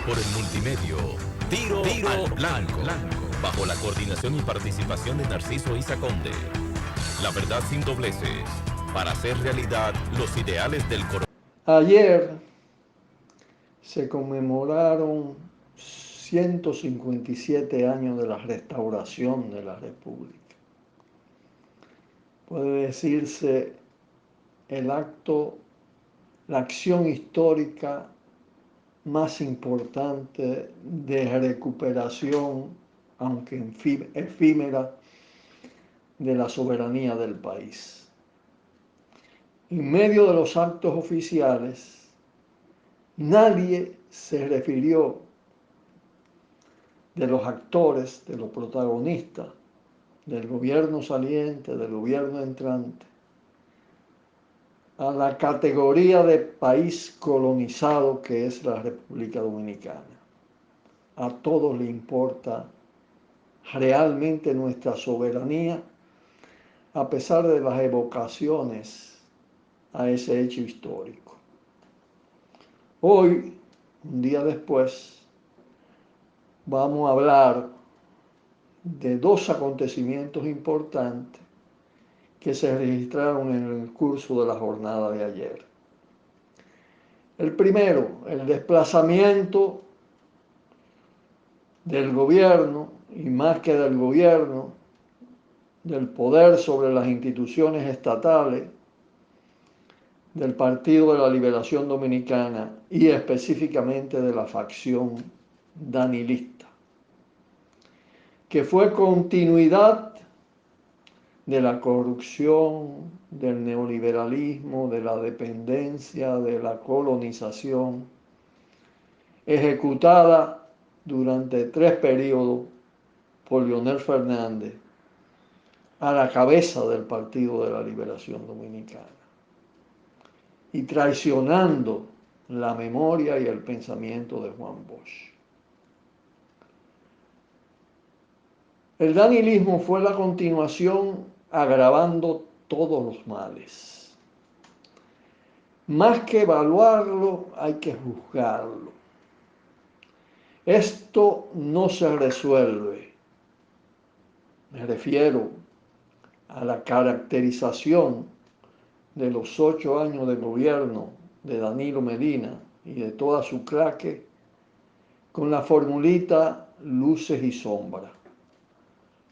por el multimedio Tiro al Blanco, bajo la coordinación y participación de Narciso Isa Conde. La verdad sin dobleces, para hacer realidad los ideales del coronavirus. Ayer se conmemoraron 157 años de la restauración de la República. Puede decirse la acción histórica más importante de recuperación, aunque efímera, de la soberanía del país. En medio de los actos oficiales, nadie se refirió de los actores, de los protagonistas, del gobierno saliente, del gobierno entrante, a la categoría de país colonizado que es la República Dominicana. A todos le importa realmente nuestra soberanía, a pesar de las evocaciones a ese hecho histórico. Hoy, un día después, vamos a hablar de dos acontecimientos importantes que se registraron en el curso de la jornada de ayer. El primero, el desplazamiento del gobierno, y más que del gobierno, del poder sobre las instituciones estatales, del Partido de la Liberación Dominicana y específicamente de la facción danilista, que fue continuidad de la corrupción, del neoliberalismo, de la dependencia, de la colonización, ejecutada durante 3 periodos por Leonel Fernández a la cabeza del Partido de la Liberación Dominicana y traicionando la memoria y el pensamiento de Juan Bosch. El danilismo fue la continuación agravando todos los males. Más que evaluarlo, hay que juzgarlo. Esto no se resuelve. Me refiero a la caracterización de los 8 años de gobierno de Danilo Medina y de toda su claque con la formulita luces y sombras,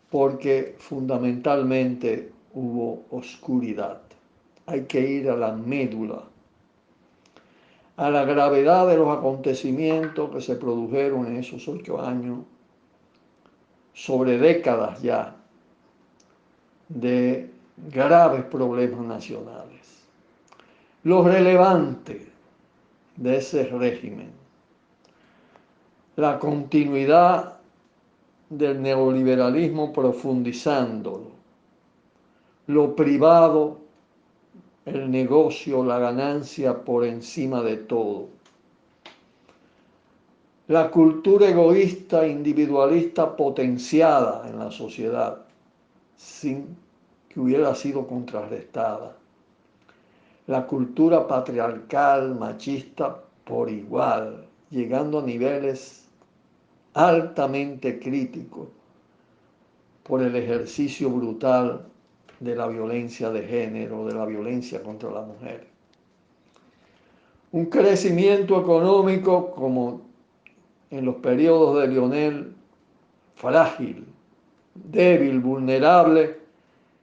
porque fundamentalmente hubo oscuridad. Hay que ir a la médula, a la gravedad de los acontecimientos que se produjeron en esos 8 años, sobre décadas ya, de graves problemas nacionales. Lo relevante de ese régimen, la continuidad del neoliberalismo profundizándolo, lo privado, el negocio, la ganancia por encima de todo, la cultura egoísta, individualista potenciada en la sociedad, sin que hubiera sido contrarrestada, la cultura patriarcal, machista por igual, llegando a niveles altamente críticos por el ejercicio brutal de la violencia de género, de la violencia contra la mujer. Un crecimiento económico como en los periodos de Leonel, frágil, débil, vulnerable,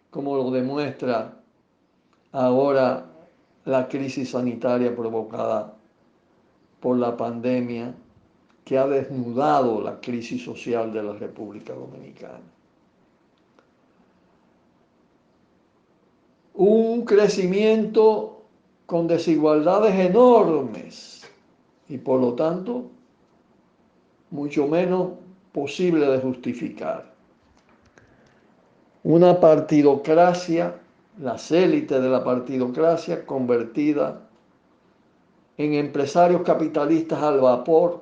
como lo demuestra ahora la crisis sanitaria provocada por la pandemia, que ha desnudado la crisis social de la República Dominicana. Un crecimiento con desigualdades enormes y por lo tanto mucho menos posible de justificar. Una partidocracia, las élites de la partidocracia convertida en empresarios capitalistas al vapor,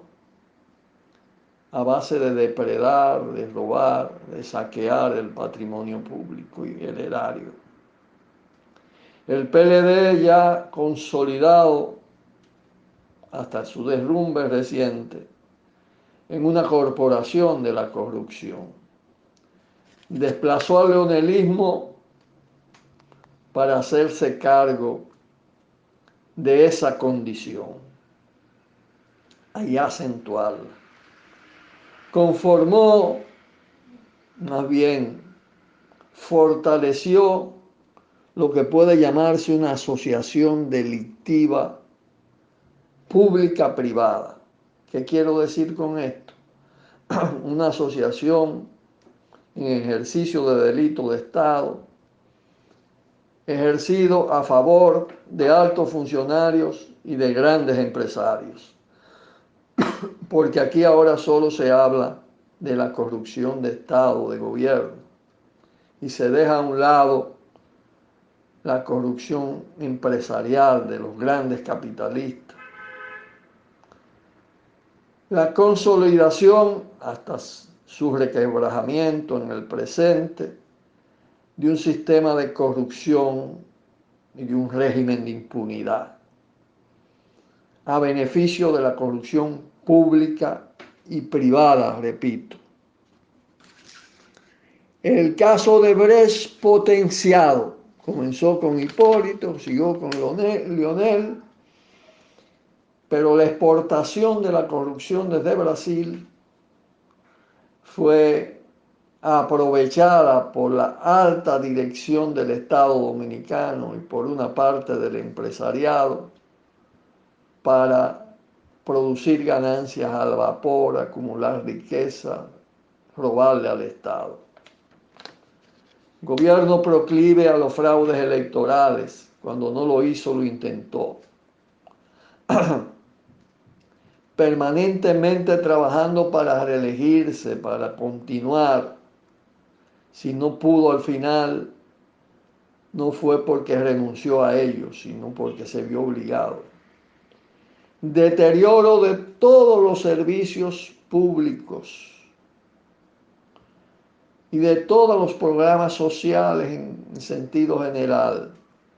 a base de depredar, de robar, de saquear el patrimonio público y el erario. El PLD ya consolidado hasta su derrumbe reciente, en una corporación de la corrupción. Desplazó al leonelismo para hacerse cargo de esa condición y acentuarla. Conformó, más bien, fortaleció lo que puede llamarse una asociación delictiva pública-privada. ¿Qué quiero decir con esto? Una asociación en ejercicio de delito de Estado, ejercido a favor de altos funcionarios y de grandes empresarios. Porque aquí ahora solo se habla de la corrupción de Estado, de gobierno, y se deja a un lado la corrupción empresarial de los grandes capitalistas. La consolidación hasta su requebrajamiento en el presente de un sistema de corrupción y de un régimen de impunidad a beneficio de la corrupción pública y privada, repito. El caso de Brecht potenciado, comenzó con Hipólito, siguió con Leonel, pero la exportación de la corrupción desde Brasil fue aprovechada por la alta dirección del Estado dominicano y por una parte del empresariado para producir ganancias al vapor, acumular riqueza, robarle al Estado. Gobierno proclive a los fraudes electorales, cuando no lo hizo, lo intentó. Permanentemente trabajando para reelegirse, para continuar. Si no pudo al final, no fue porque renunció a ellos, sino porque se vio obligado. Deterioro de todos los servicios públicos y de todos los programas sociales en sentido general,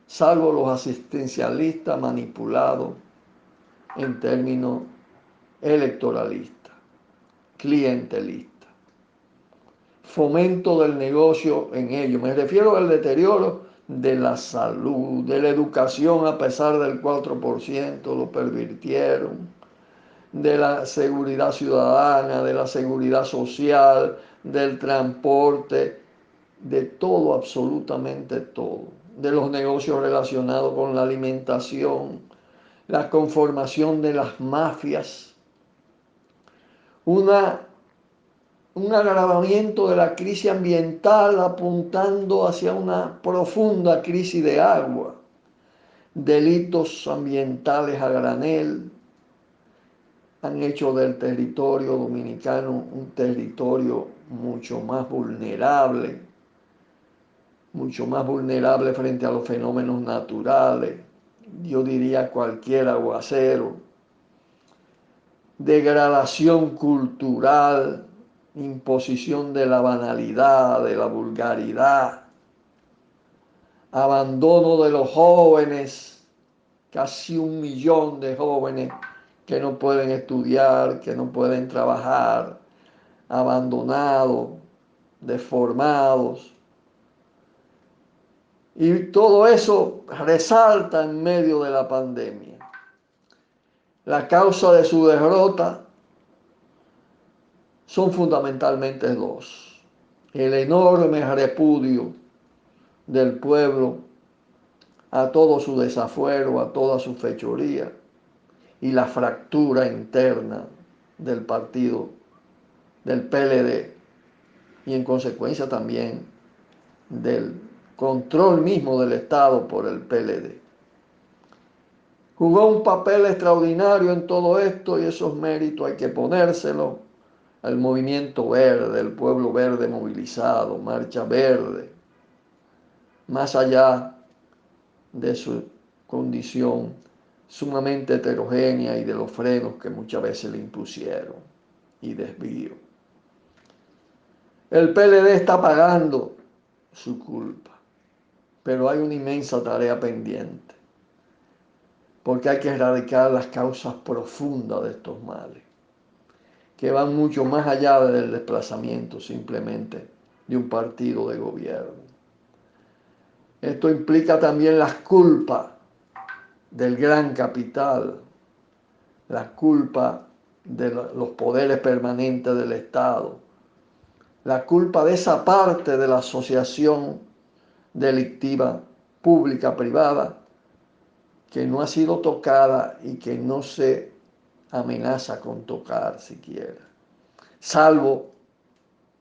salvo los asistencialistas manipulados en términos electoralistas, clientelistas. Fomento del negocio en ello. Me refiero al deterioro de la salud, de la educación, a pesar del 4%, lo pervirtieron, de la seguridad ciudadana, de la seguridad social, del transporte, de todo, absolutamente todo, de los negocios relacionados con la alimentación, la conformación de las mafias, un agravamiento de la crisis ambiental apuntando hacia una profunda crisis de agua, delitos ambientales a granel, han hecho del territorio dominicano un territorio mucho más vulnerable frente a los fenómenos naturales, yo diría cualquier aguacero, degradación cultural, imposición de la banalidad, de la vulgaridad, abandono de los jóvenes, casi 1 millón de jóvenes que no pueden estudiar, que no pueden trabajar, abandonados, deformados. Y todo eso resalta en medio de la pandemia. La causa de su derrota son fundamentalmente dos: el enorme repudio del pueblo a todo su desafuero, a toda su fechoría, y la fractura interna del partido, del PLD, y en consecuencia también del control mismo del Estado por el PLD. Jugó un papel extraordinario en todo esto, y esos méritos hay que ponérselo al movimiento verde, el pueblo verde movilizado, Marcha Verde, más allá de su condición sumamente heterogénea y de los frenos que muchas veces le impusieron y desvío. El PLD está pagando su culpa, pero hay una inmensa tarea pendiente, porque hay que erradicar las causas profundas de estos males, que van mucho más allá del desplazamiento simplemente de un partido de gobierno. Esto implica también las culpas del gran capital, las culpas de los poderes permanentes del Estado, la culpa de esa parte de la asociación delictiva pública-privada que no ha sido tocada y que no se amenaza con tocar siquiera, salvo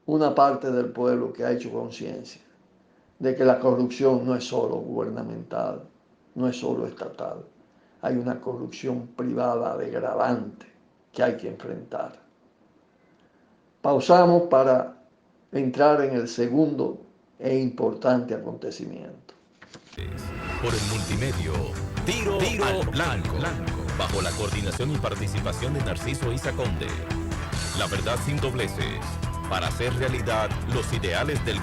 una parte del pueblo que ha hecho conciencia de que la corrupción no es solo gubernamental, no es solo estatal, hay una corrupción privada degradante que hay que enfrentar. Pausamos para entrar en el segundo e importante acontecimiento. Por el multimedio, Tiro al Blanco, bajo la coordinación y participación de Narciso Isa Conde. La verdad sin dobleces, para hacer realidad los ideales del